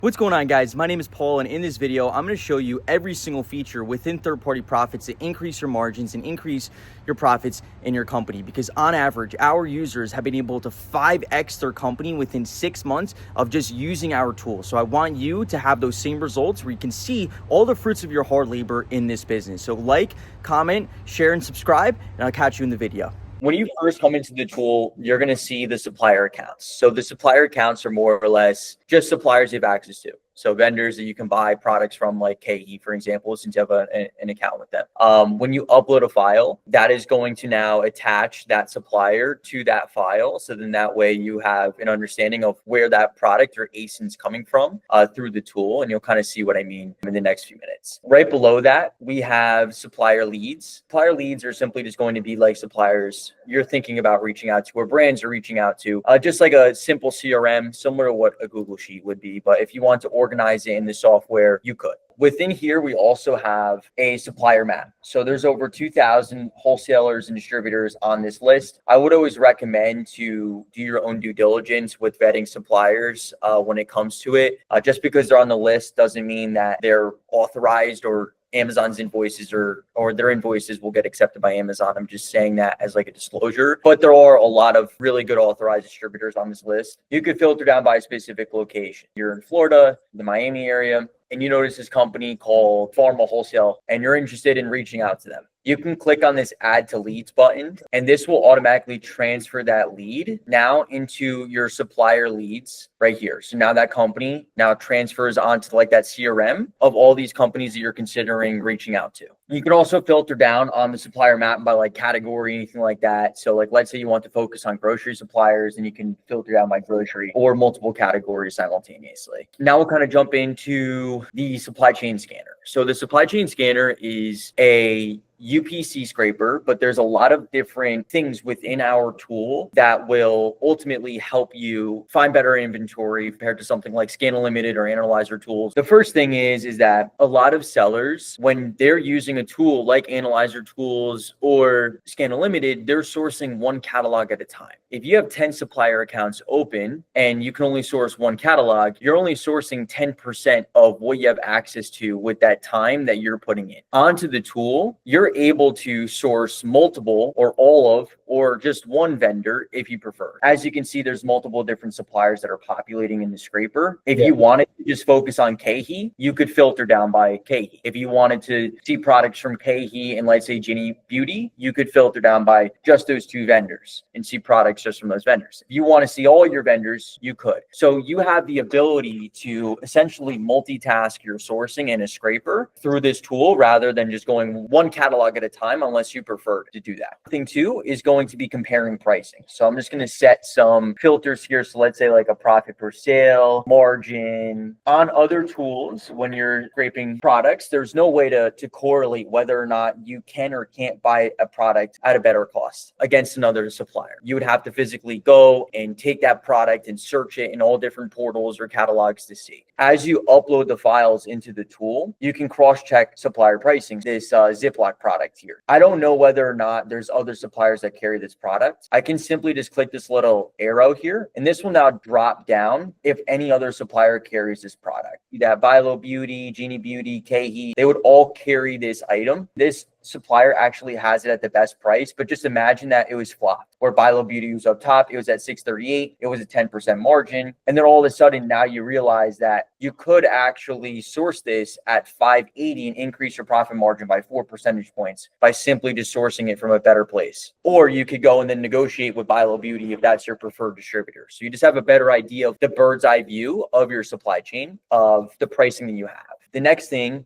What's going on, guys? My name is Paul, and in this video I'm going to show you every single feature within third-party profits to increase your margins and increase your profits in your company, because on average our users have been able to 5x their company within 6 months of just using our tool. So I want you to have those same results where you can see all the fruits of your hard labor in this business. So like, comment, share, and subscribe, and I'll catch you in the video. When you first come into the tool, you're going to see the supplier accounts. So the supplier accounts are more or less just suppliers you have access to. So vendors that you can buy products from, like KE, for example, since you have an account with them. When you upload a file, that is going to now attach that supplier to that file. So then that way you have an understanding of where that product or ASIN is coming from through the tool. And you'll kind of see what I mean in the next few minutes. Right below that, we have supplier leads. Supplier leads are simply just going to be like suppliers you're thinking about reaching out to, or brands are reaching out to, just like a simple CRM, similar to what a Google Sheet would be. But if you want to organize it in the software, you could. Within here, we also have a supplier map. So there's over 2,000 wholesalers and distributors on this list. I would always recommend to do your own due diligence with vetting suppliers when it comes to it. Just because they're on the list doesn't mean that they're authorized or Amazon's invoices or their invoices will get accepted by Amazon. I'm just saying that as like a disclosure, but there are a lot of really good authorized distributors on this list. You could filter down by a specific location. You're in Florida, the Miami area, and you notice this company called Wholesale, and you're interested in reaching out to them. You can click on this add to leads button, and this will automatically transfer that lead now into your supplier leads right here. So now that company now transfers onto like that CRM of all these companies that you're considering reaching out to. You can also filter down on the supplier map by like category, anything like that. So like, let's say you want to focus on grocery suppliers, and you can filter down by grocery or multiple categories simultaneously. Now we'll kind of jump into the supply chain scanner. So the supply chain scanner is a UPC scraper, but there's a lot of different things within our tool that will ultimately help you find better inventory compared to something like Scan Unlimited or Analyzer tools. The first thing is that a lot of sellers, when they're using a tool like Analyzer tools or Scan Unlimited, they're sourcing one catalog at a time. If you have 10 supplier accounts open and you can only source one catalog, you're only sourcing 10% of what you have access to with that time that you're putting in. Onto the tool, you're able to source multiple or all of, or just one vendor if you prefer. As you can see, there's multiple different suppliers that are populating in the scraper. If you wanted to just focus on KE, you could filter down by KE. If you wanted to see products from KE and let's say Ginny Beauty, you could filter down by just those two vendors and see products just from those vendors. If you want to see all your vendors, you could. So you have the ability to essentially multitask your sourcing in a scraper through this tool rather than just going one catalog at a time, unless you prefer to do that. Thing two is going to be comparing pricing. So I'm just going to set some filters here. So let's say like a profit per sale, margin. On other tools, when you're scraping products, there's no way to correlate whether or not you can or can't buy a product at a better cost against another supplier. You would have to physically go and take that product and search it in all different portals or catalogs to see. As you upload the files into the tool, you can cross-check supplier pricing. This Ziploc product here, I don't know whether or not there's other suppliers that carry this product. I can simply just click this little arrow here, and this will now drop down if any other supplier carries this product. That Bilo Beauty, Genie Beauty, KE, they would all carry this item. This supplier actually has it at the best price, but just imagine that it was flopped, where Bilo Beauty was up top, it was at $638, it was a 10% margin, and then all of a sudden now you realize that you could actually source this at $580 and increase your profit margin by 4 percentage points by simply just sourcing it from a better place. Or you could go and then negotiate with Bilo Beauty if that's your preferred distributor. So you just have a better idea of the bird's eye view of your supply chain, of the pricing that you have. The next thing,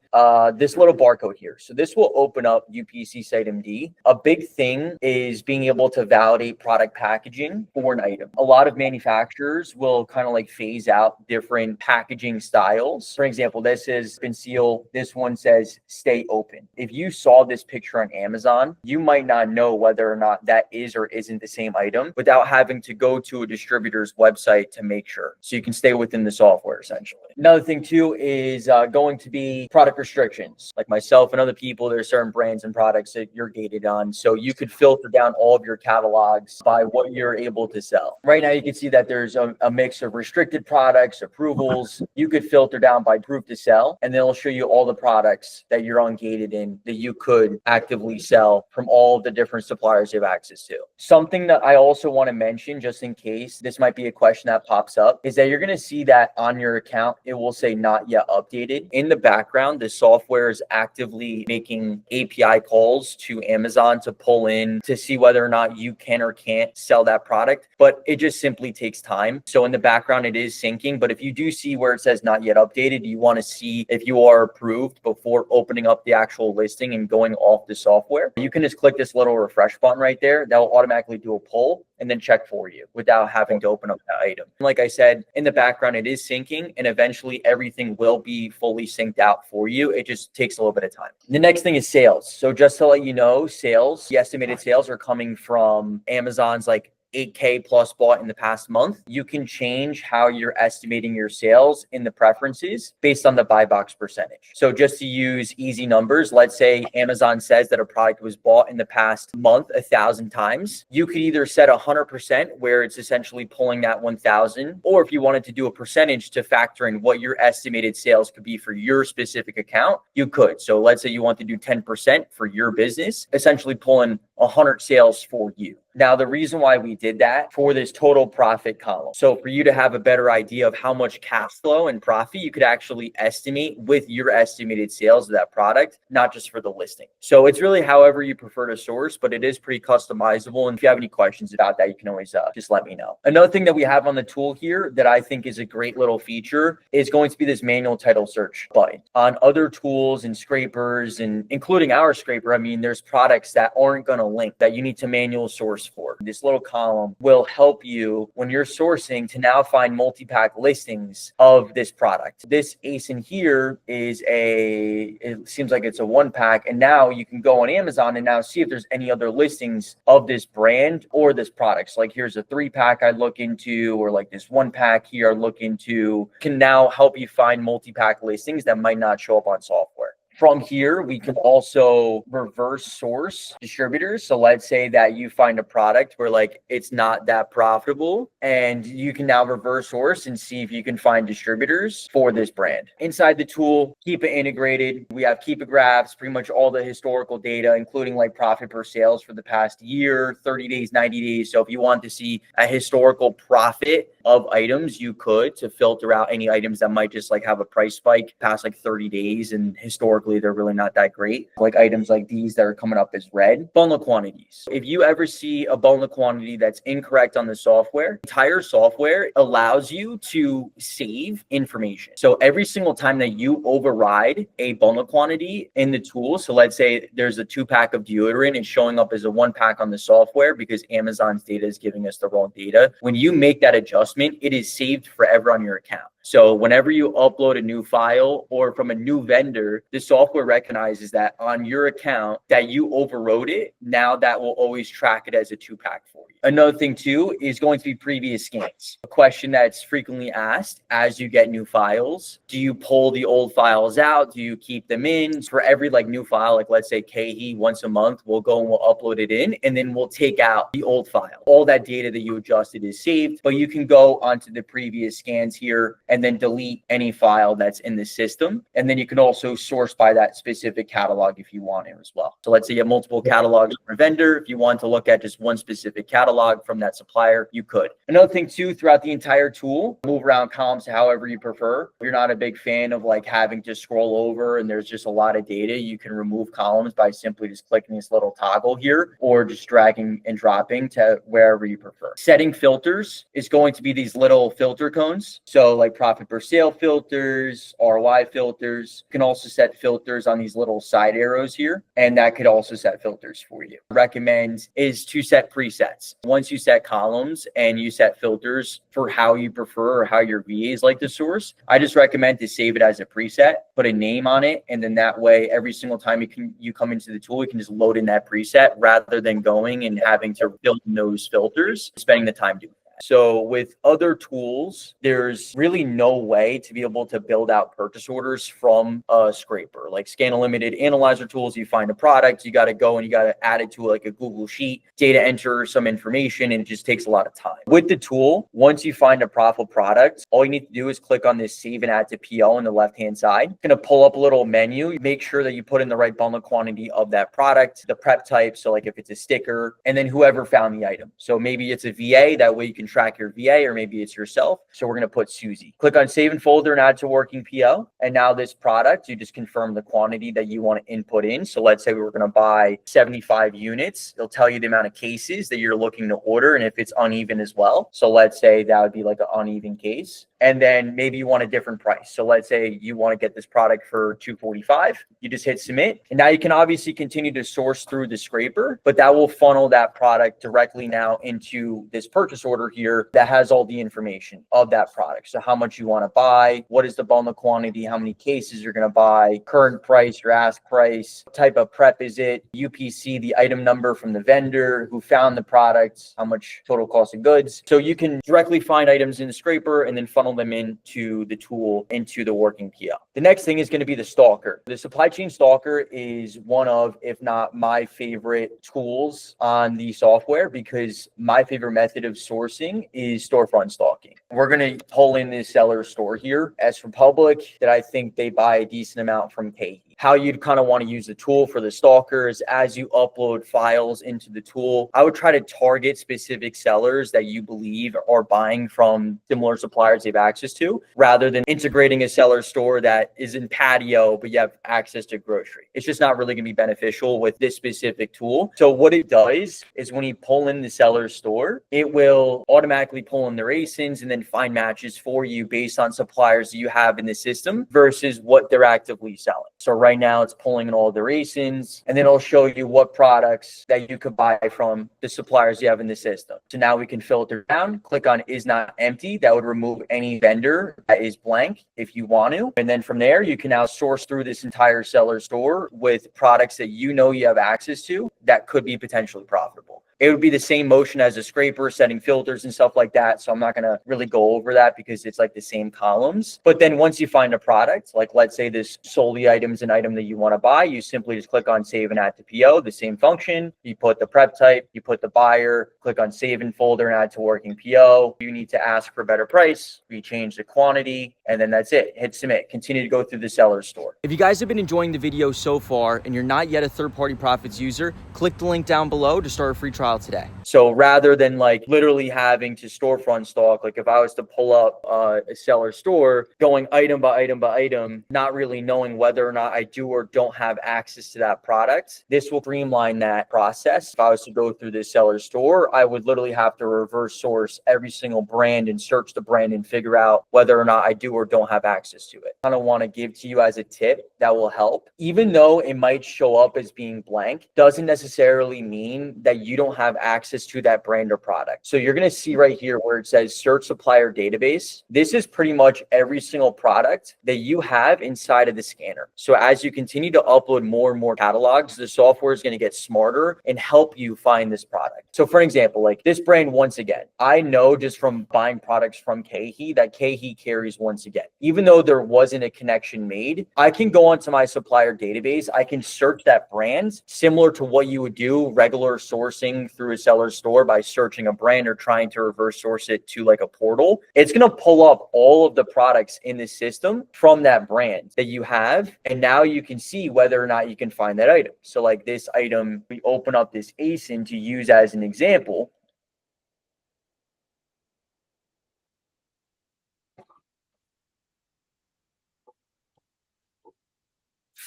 this little barcode here. So this will open up UPC Site MD. A big thing is being able to validate product packaging for an item. A lot of manufacturers will kind of like phase out different packaging styles. For example, this is been sealed. This one says stay open. If you saw this picture on Amazon, you might not know whether or not that is or isn't the same item without having to go to a distributor's website to make sure. So you can stay within the software essentially. Another thing too is going going to be product restrictions. Like myself and other people, there's certain brands and products that you're gated on. So you could filter down all of your catalogs by what you're able to sell. Right now, you can see that there's a mix of restricted products, approvals. You could filter down by proof to sell, and then it'll show you all the products that you're ungated in that you could actively sell from all the different suppliers you have access to. Something that I also want to mention, just in case this might be a question that pops up, is that you're going to see that on your account, it will say not yet updated. In the background, the software is actively making API calls to Amazon to pull in to see whether or not you can or can't sell that product, but it just simply takes time. So in the background, it is syncing, but if you do see where it says not yet updated, you want to see if you are approved before opening up the actual listing and going off the software. You can just click this little refresh button right there. That will automatically do a poll and then check for you without having to open up that item. Like I said, in the background, it is syncing, and eventually everything will be fully synced out for you. It just takes a little bit of time. The next thing is sales. So just to let you know, sales, the estimated sales are coming from Amazon's like 8K plus bought in the past month. You can change how you're estimating your sales in the preferences based on the buy box percentage. So just to use easy numbers, let's say Amazon says that a product was bought in the past month 1,000 times. You could either set 100% where it's essentially pulling that 1,000, or if you wanted to do a percentage to factor in what your estimated sales could be for your specific account, you could. So let's say you want to do 10% for your business, essentially pulling 100 sales for you. Now, the reason why we did that for this total profit column, so for you to have a better idea of how much cash flow and profit you could actually estimate with your estimated sales of that product, not just for the listing. So it's really however you prefer to source, but it is pretty customizable. And if you have any questions about that, you can always just let me know. Another thing that we have on the tool here that I think is a great little feature is going to be this manual title search button. On other tools and scrapers, and including our scraper, I mean, there's products that aren't going to link that you need to manual source for. This little column will help you when you're sourcing to now find multi-pack listings of this product. This ASIN here is it seems like it's a 1-pack, and now you can go on Amazon and now see if there's any other listings of this brand or this product. So like here's a 3-pack I'd look into, or like this 1-pack here I'd look into, can now help you find multi-pack listings that might not show up on software. From here, we can also reverse source distributors. So let's say that you find a product where like it's not that profitable, and you can now reverse source and see if you can find distributors for this brand. Inside the tool, keep it integrated. We have keep it graphs, pretty much all the historical data, including like profit per sales for the past year, 30 days, 90 days. So if you want to see a historical profit of items, you could, to filter out any items that might just like have a price spike past like 30 days and historically they're really not that great. Like items like these that are coming up as red. Bundle quantities. If you ever see a bundle quantity that's incorrect on the software, entire software allows you to save information. So every single time that you override a bundle quantity in the tool, so let's say there's a 2-pack of deodorant and showing up as a 1-pack on the software because Amazon's data is giving us the wrong data. When you make that adjustment, it is saved forever on your account. So whenever you upload a new file or from a new vendor, the software recognizes that on your account that you overrode it. Now that will always track it as a 2-pack for you. Another thing too is going to be previous scans. A question that's frequently asked as you get new files. Do you pull the old files out? Do you keep them in? For every like new file, like let's say KE once a month, we'll go and we'll upload it in, and then we'll take out the old file. All that data that you adjusted is saved, but you can go onto the previous scans here and then delete any file that's in the system. And then you can also source by that specific catalog if you want to as well. So let's say you have multiple catalogs from a vendor. If you want to look at just one specific catalog from that supplier, you could. Another thing too, throughout the entire tool, move around columns however you prefer. If you're not a big fan of like having to scroll over and there's just a lot of data, you can remove columns by simply just clicking this little toggle here, or just dragging and dropping to wherever you prefer. Setting filters is going to be these little filter cones. So like profit per sale filters, ROI filters. You can also set filters on these little side arrows here, and that could also set filters for you. Recommend is to set presets. Once you set columns and you set filters for how you prefer or how your VAs like to source, I just recommend to save it as a preset, put a name on it, and then that way every single time you come into the tool, you can just load in that preset rather than going and having to build those filters, spending the time doing that. So with other tools, there's really no way to be able to build out purchase orders from a scraper. Like Scan Unlimited analyzer tools, you find a product, you got to go and you got to add it to like a Google Sheet, data enter some information, and it just takes a lot of time. With the tool, once you find a profitable product, all you need to do is click on this save and add to PO on the left-hand side. It's going to pull up a little menu. Make sure that you put in the right bundle quantity of that product, the prep type. So like if it's a sticker, and then whoever found the item. So maybe it's a VA, that way you can track your VA, or maybe it's yourself. So we're going to put Susie. Click on save and folder and add to working PO. And now this product, you just confirm the quantity that you want to input in. So let's say we were going to buy 75 units. It'll tell you the amount of cases that you're looking to order and if it's uneven as well. So let's say that would be like an uneven case. And then maybe you want a different price. So let's say you want to get this product for $245. You just hit submit. And now you can obviously continue to source through the scraper, but that will funnel that product directly now into this purchase order here that has all the information of that product. So how much you want to buy, what is the bundle quantity, how many cases you're going to buy, current price, your ask price, what type of prep is it, UPC, the item number from the vendor, who found the product, how much total cost of goods. So you can directly find items in the scraper and then funnel them into the tool, into the working PO. The next thing is going to be the stalker. The supply chain stalker is one of, if not my favorite tools on the software, because my favorite method of sourcing is storefront stalking. We're going to pull in this seller store here, S Republic, that I think they buy a decent amount from KE. How you'd kind of want to use the tool for the stalkers as you upload files into the tool. I would try to target specific sellers that you believe are buying from similar suppliers they've access to, rather than integrating a seller store that is in patio, but you have access to grocery. It's just not really going to be beneficial with this specific tool. So what it does is when you pull in the seller store, it will automatically pull in their ASINs and then find matches for you based on suppliers you have in the system versus what they're actively selling. So right now it's pulling in all their ASINs, and then it'll show you what products that you could buy from the suppliers you have in the system. So now we can filter down, click on is not empty. That would remove any vendor that is blank if you want to. And then from there, you can now source through this entire seller store with products that you know you have access to that could be potentially profitable. It would be the same motion as a scraper, setting filters and stuff like that. So I'm not going to really go over that because it's like the same columns. But then once you find a product, like let's say this solely item's an item that you want to buy, you simply just click on save and add to PO, the same function. You put the prep type, you put the buyer, click on save in folder and add to working PO. You need to ask for a better price. We change the quantity, and then that's it. Hit submit. Continue to go through the seller store. If you guys have been enjoying the video so far and you're not yet a third-party profits user, click the link down below to start a free trial today. So rather than like literally having to storefront stalk, like if I was to pull up a seller store, going item by item by item, not really knowing whether or not I do or don't have access to that product, this will streamline that process. If I was to go through this seller store, I would literally have to reverse source every single brand and search the brand and figure out whether or not I do or don't have access to it. I don't want to give to you as a tip that will help. Even though it might show up as being blank, doesn't necessarily mean that you don't have access to that brand or product. So you're going to see right here where it says search supplier database. This is pretty much every single product that you have inside of the scanner. So as you continue to upload more and more catalogs, the software is going to get smarter and help you find this product. So for example, like this brand, once again, I know just from buying products from KE that KE carries once again. Even though there wasn't a connection made, I can go onto my supplier database. I can search that brand similar to what you would do regular sourcing through a seller store by searching a brand or trying to reverse source it to like a portal. It's going to pull up all of the products in the system from that brand that you have. And now you can see whether or not you can find that item. So like this item, we open up this ASIN to use as an example.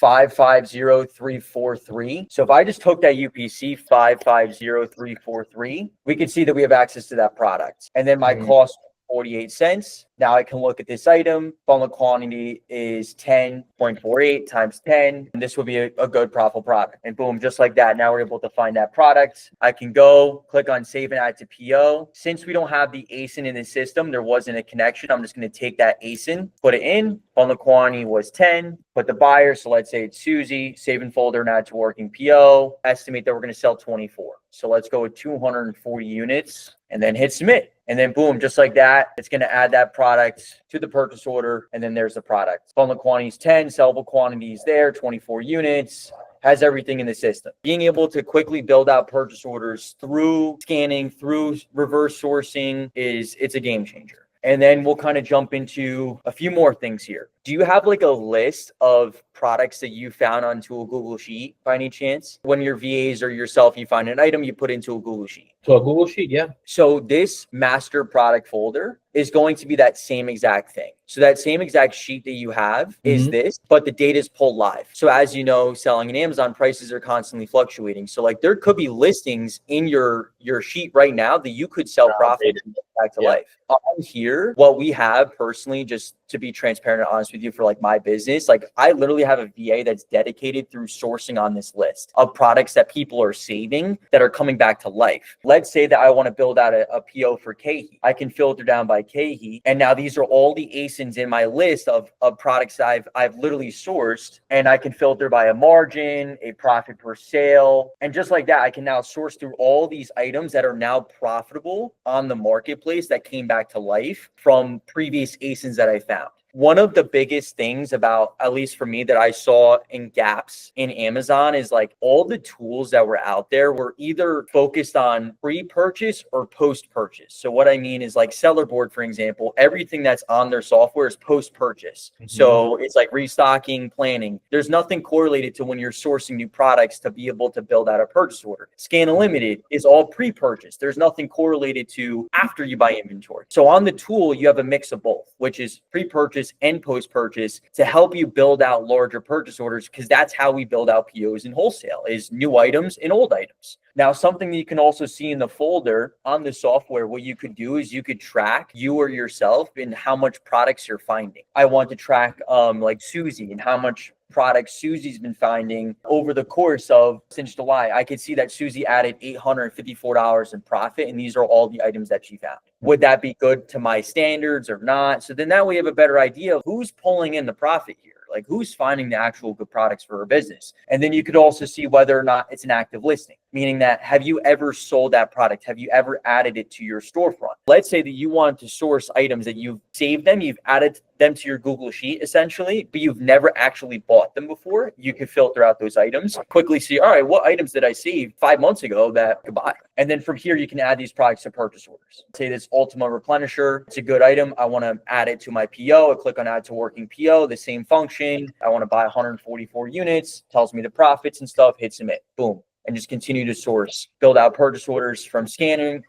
$550,343. So if I just took that UPC 550,343, we can see that we have access to that product. And then my cost 48 cents. Now I can look at this item. Bundle quantity is 10.48 times 10. And this will be a good profitable product. And boom, just like that. Now we're able to find that product. I can go click on save and add to PO. Since we don't have the ASIN in the system, there wasn't a connection. I'm just going to take that ASIN, put it in. Bundle quantity was 10. Put the buyer. So let's say it's Susie. Save in folder and add to working PO. Estimate that we're going to sell 24. So let's go with 240 units and then hit submit. And then boom, just like that, it's going to add that product to the purchase order. And then there's the product. Bundle quantities 10, sellable quantities there, 24 units. Has everything in the system. Being able to quickly build out purchase orders through scanning, through reverse sourcing it's a game changer. And then we'll kind of jump into a few more things here. Do you have like a list of products that you found onto a Google Sheet by any chance? When your VAs or yourself, you find an item, you put into a Google Sheet. So a Google Sheet, yeah. So this master product folder is going to be that same exact thing. So that same exact sheet that you have is this, but the data is pulled live. So as you know, selling in Amazon, prices are constantly fluctuating. So like there could be listings in your sheet right now that you could sell profit and get back to life. On here, what we have personally, just to be transparent and honest with you for like my business, like I literally have a VA that's dedicated through sourcing on this list of products that people are saving that are coming back to life. Let's say that I want to build out a PO for K-Heat. I can filter down by K-Heat. And now these are all the ASINs in my list of products that I've literally sourced. And I can filter by a margin, a profit per sale. And just like that, I can now source through all these items that are now profitable on the marketplace that came back to life from previous ASINs that I found. One of the biggest things about, at least for me, that I saw in gaps in Amazon is like all the tools that were out there were either focused on pre-purchase or post-purchase. So what I mean is like Seller Board, for example, everything that's on their software is post-purchase. So it's like restocking, planning. There's nothing correlated to when you're sourcing new products to be able to build out a purchase order. Scan Unlimited is all pre-purchase. There's nothing correlated to after you buy inventory. So on the tool, you have a mix of both, which is pre-purchase and post-purchase to help you build out larger purchase orders, because that's how we build out POs in wholesale, is new items and old items. Now, something that you can also see in the folder on the software, what you could do is you could track you or yourself in how much products you're finding. I want to track like Susie and how much products Susie's been finding over the course of since July. I could see that Susie added $854 in profit, and these are all the items that she found. Would that be good to my standards or not? So then that way you have a better idea of who's pulling in the profit here. Like who's finding the actual good products for her business. And then you could also see whether or not it's an active listing, meaning that have you ever sold that product? Have you ever added it to your storefront? Let's say that you want to source items that you've saved them, you've added them to your Google Sheet essentially, but you've never actually bought them before. You can filter out those items, quickly see, all right, what items did I save 5 months ago that I could buy? And then from here, you can add these products to purchase orders. Say this Ultima Replenisher, it's a good item. I want to add it to my PO. I click on add to working PO, the same function. I want to buy 144 units, tells me the profits and stuff, hit submit, boom. And just continue to source, build out purchase orders from scanning,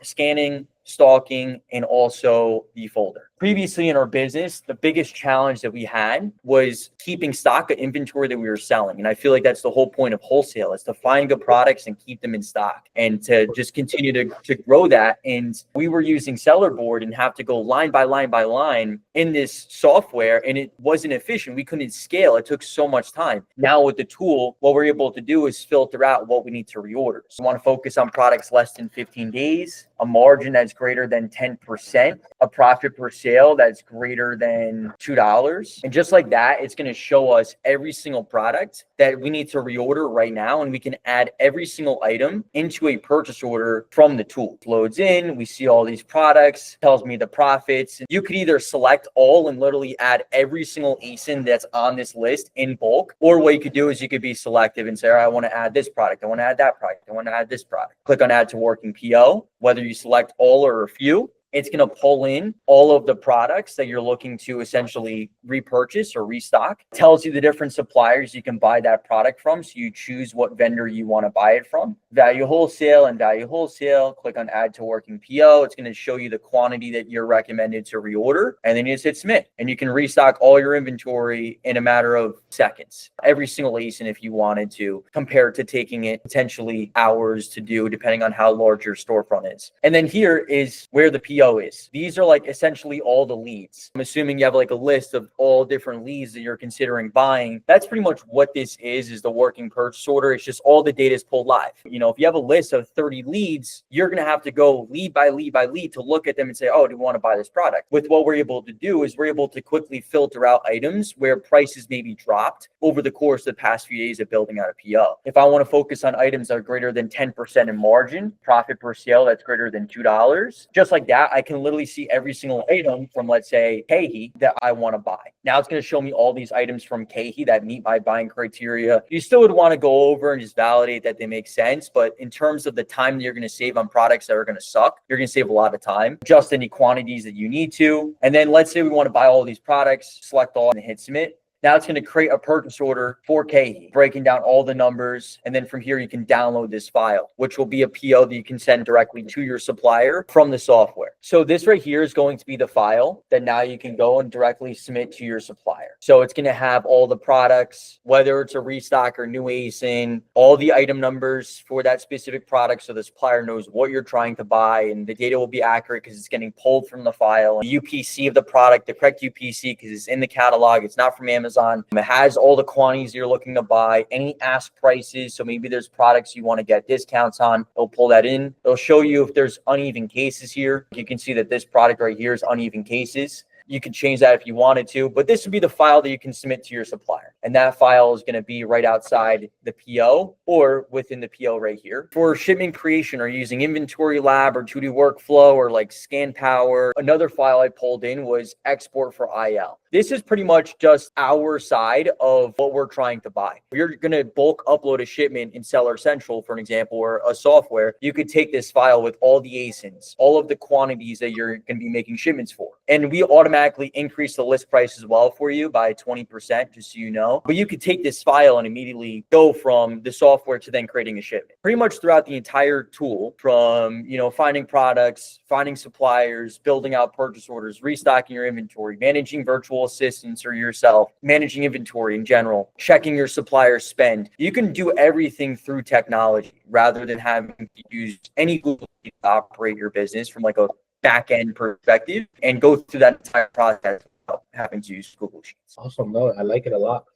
stalking, and also the folder. Previously in our business, the biggest challenge that we had was keeping stock of inventory that we were selling. And I feel like that's the whole point of wholesale, is to find good products and keep them in stock and to just continue to grow that. And we were using Seller Board and have to go line by line by line in this software, and it wasn't efficient. We couldn't scale. It took so much time. Now with the tool, what we're able to do is filter out what we need to reorder. So we want to focus on products less than 15 days, a margin that's greater than 10%, a profit per sale that's greater than $2. And just like that, it's going to show us every single product that we need to reorder right now. And we can add every single item into a purchase order from the tool. It loads in, we see all these products, tells me the profits. You could either select all and literally add every single ASIN that's on this list in bulk, or what you could do is you could be selective and say, all right, I want to add this product, I want to add that product, I want to add this product. Click on add to working PO, whether you select all or a few. It's going to pull in all of the products that you're looking to essentially repurchase or restock. It tells you the different suppliers you can buy that product from. So you choose what vendor you want to buy it from. Value Wholesale and Value Wholesale. Click on add to working PO. It's going to show you the quantity that you're recommended to reorder. And then you just hit submit. And you can restock all your inventory in a matter of seconds. Every single ASIN if you wanted to, compared to taking it potentially hours to do, depending on how large your storefront is. And then here is where the PO is. These are like essentially all the leads. I'm assuming you have like a list of all different leads that you're considering buying. That's pretty much what this is the working purchase order. It's just all the data is pulled live. You know, if you have a list of 30 leads, you're going to have to go lead by lead by lead to look at them and say, oh, do we want to buy this product? With what we're able to do is we're able to quickly filter out items where prices may be dropping dropped over the course of the past few days of building out a PO. If I want to focus on items that are greater than 10% in margin, profit per sale that's greater than $2, just like that, I can literally see every single item from, let's say, Kehi that I want to buy. Now it's going to show me all these items from Kehi that meet my buying criteria. You still would want to go over and just validate that they make sense. But in terms of the time that you're going to save on products that are going to suck, you're going to save a lot of time. Just any quantities that you need to. And then let's say we want to buy all these products, select all and hit submit. Now it's going to create a purchase order for Kehi, breaking down all the numbers. And then from here, you can download this file, which will be a PO that you can send directly to your supplier from the software. So this right here is going to be the file that now you can go and directly submit to your supplier. So it's going to have all the products, whether it's a restock or new ASIN, all the item numbers for that specific product. So the supplier knows what you're trying to buy, and the data will be accurate because it's getting pulled from the file. The UPC of the product, the correct UPC, because it's in the catalog. It's not from Amazon. It has all the quantities you're looking to buy, any ask prices. So maybe there's products you want to get discounts on. It'll pull that in. It'll show you if there's uneven cases here. You can see that this product right here is uneven cases. You can change that if you wanted to, but this would be the file that you can submit to your supplier. And that file is going to be right outside the PO or within the PO right here. For shipment creation, or using Inventory Lab or 2D Workflow or like Scan Power, another file I pulled in was export for IL. This is pretty much just our side of what we're trying to buy. If you're going to bulk upload a shipment in Seller Central, for an example, or a software, you could take this file with all the ASINs, all of the quantities that you're going to be making shipments for. And we automatically increase the list price as well for you by 20%, just so you know. But you could take this file and immediately go from the software to then creating a shipment. Pretty much throughout the entire tool, from, finding products, finding suppliers, building out purchase orders, restocking your inventory, managing virtual assistants or yourself, managing inventory in general, checking your supplier spend. You can do everything through technology rather than having to use any Google to operate your business from like a back end perspective and go through that entire process without having to use Google Sheets. Awesome. No, I like it a lot.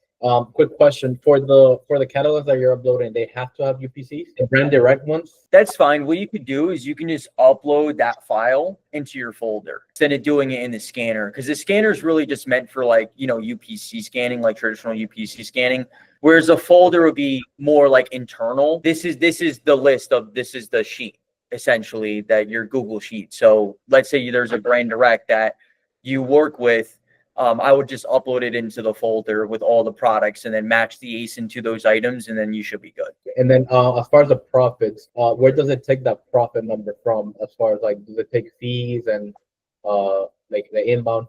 Quick question for the catalogs that you're uploading, they have to have UPCs, the brand direct ones? That's fine. What you could do is you can just upload that file into your folder instead of doing it in the scanner, because the scanner is really just meant for like, UPC scanning, like traditional UPC scanning, whereas a folder would be more like internal. This is the list of, this is the sheet essentially, that your Google sheet. So let's say there's a brand direct that you work with. I would just upload it into the folder with all the products and then match the ASIN to those items, and then you should be good. And then as far as the profits, where does it take that profit number from? As far as like, does it take fees and like the inbound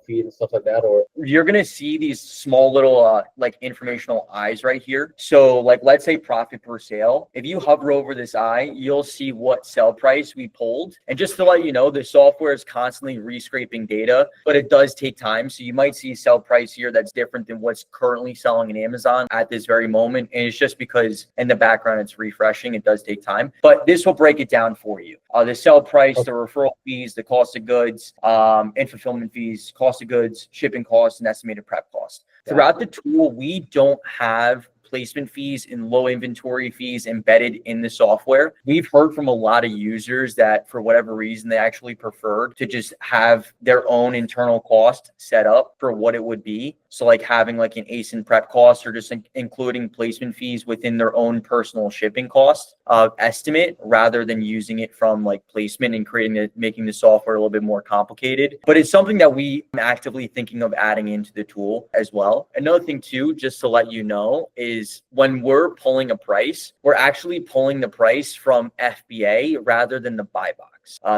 fees and stuff like that? Or you're gonna see these small little like informational eyes right here. So like, let's say profit per sale. If you hover over this eye, you'll see what sell price we pulled. And just to let you know, the software is constantly rescraping data, but it does take time. So you might see sell price here that's different than what's currently selling in Amazon at this very moment. And it's just because in the background it's refreshing. It does take time, but this will break it down for you. The sell price, the referral fees, the cost of goods, and fulfillment fees, cost of goods, shipping costs, and estimated prep costs. Throughout the tool, we don't have placement fees and low inventory fees embedded in the software. We've heard from a lot of users that for whatever reason, they actually preferred to just have their own internal cost set up for what it would be. So like having like an ASIN prep cost, or just including placement fees within their own personal shipping cost estimate, rather than using it from like placement and making the software a little bit more complicated. But it's something that we are actively thinking of adding into the tool as well. Another thing too, just to let you know, is when we're pulling a price, we're actually pulling the price from FBA rather than the buy box.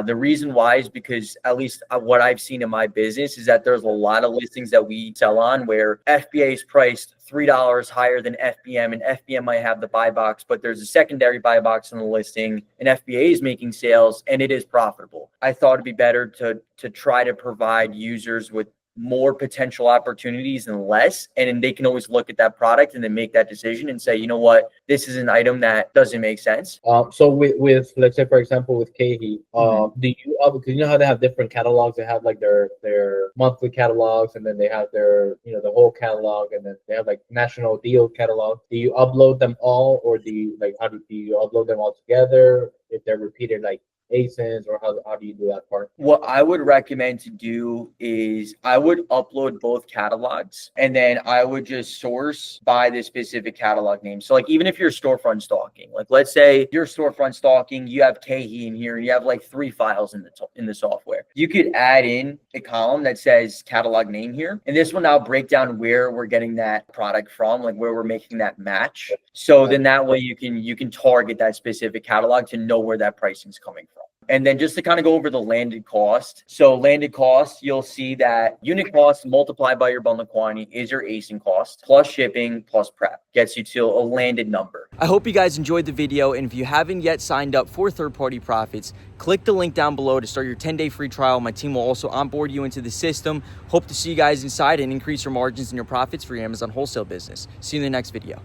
The reason why is because, at least what I've seen in my business, is that there's a lot of listings that we sell on where FBA is priced $3 higher than FBM, and FBM might have the buy box, but there's a secondary buy box in the listing, and FBA is making sales and it is profitable. I thought it'd be better to try to provide users with more potential opportunities than less, and then they can always look at that product and then make that decision and say, you know what, this is an item that doesn't make sense. So with let's say, for example, with Kehi, do you, because you know how they have different catalogs? They have like their monthly catalogs, and then they have their the whole catalog, and then they have like national deal catalog. Do you upload them all, or do you upload them all together if they're repeated like ASINs, or how do you do that part? What I would recommend to do is I would upload both catalogs and then I would just source by the specific catalog name. So like even if you're storefront stalking, like let's say you're storefront stalking, you have KHE in here and you have like 3 files in the software. You could add in a column that says catalog name here. And this will now break down where we're getting that product from, like where we're making that match. So then that way you can target that specific catalog to know where that pricing is coming from. And then just to kind of go over the landed cost. So landed cost, you'll see that unit cost multiplied by your bundle quantity is your ASIN cost plus shipping plus prep gets you to a landed number. I hope you guys enjoyed the video, and if you haven't yet signed up for third-party profits, click the link down below to start your 10-day free trial. My team will also onboard you into the system. Hope to see you guys inside and increase your margins and your profits for your Amazon wholesale business. See you in the next video.